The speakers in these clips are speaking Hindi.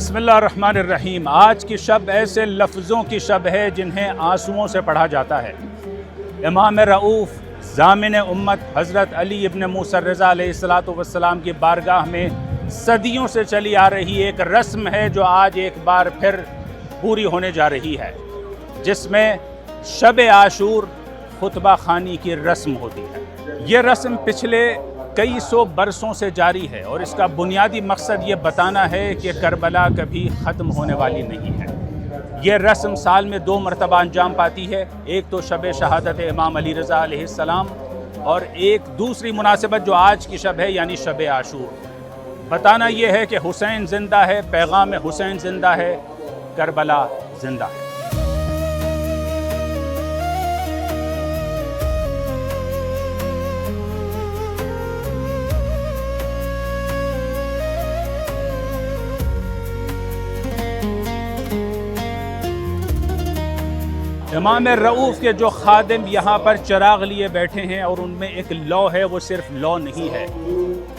बिस्मिल्लाहिर्रहमानिर्रहीम। आज की शब ऐसे लफ्ज़ों की शब है जिन्हें आंसुओं से पढ़ा जाता है। इमाम रऊफ़ ज़ामिन उम्मत हज़रत अली इब्न मूसा रज़ा अलैहिस्सलातु वस्सलाम की बारगाह में सदियों से चली आ रही एक रस्म है जो आज एक बार फिर पूरी होने जा रही है, जिसमें शब आशूर खुतबा खानी की रस्म होती है। ये रस्म पिछले कई सौ बरसों से जारी है और इसका बुनियादी मकसद ये बताना है कि करबला कभी ख़त्म होने वाली नहीं है। ये रस्म साल में 2 मरतबा अंजाम पाती है, एक तो शब शहादत इमाम अली रज़ा अलैहिस्सलाम और एक दूसरी मुनासिबत जो आज की शब है यानी शब आशूर। बताना यह है कि हुसैन ज़िंदा है, पैगाम हुसैन ज़िंदा है, करबला ज़िंदा है। इमाम रऊफ़ के जो खादिम यहाँ पर चिराग लिए बैठे हैं और उनमें एक लौ है, वो सिर्फ लौ नहीं है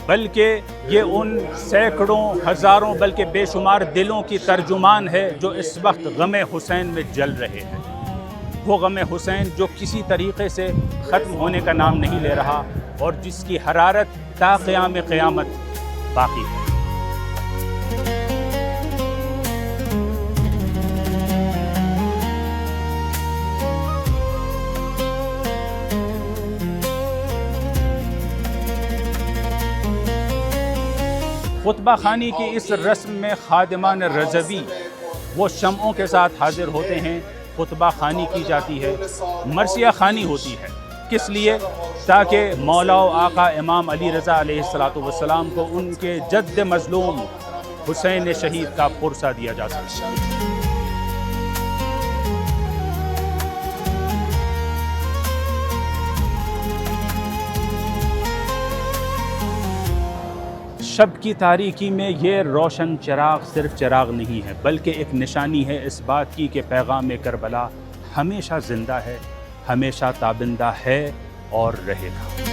बल्कि ये उन सैकड़ों हज़ारों बल्कि बेशुमार दिलों की तर्जुमान है जो इस वक्त गम हुसैन में जल रहे हैं। वो गम हुसैन जो किसी तरीक़े से ख़त्म होने का नाम नहीं ले रहा और जिसकी हरारत ता क़याम क़यामत बाकी है। खुतबा खानी की इस रस्म में खादिमान रज़वी वो शम्ओं के साथ हाजिर होते हैं। खुतबा खानी की जाती है, मरसिया खानी होती है। किस लिए? ताकि मौला व आका इमाम अली रज़ा अलैहिस्सलातु वस्सलाम को उनके जद्द मज़लूम हुसैन शहीद का पुरसा दिया जा सके। शब की तारीकी में ये रोशन चिराग सिर्फ चिराग नहीं है बल्कि एक निशानी है इस बात की कि पैगाम करबला हमेशा ज़िंदा है, हमेशा ताबिंदा है और रहेगा।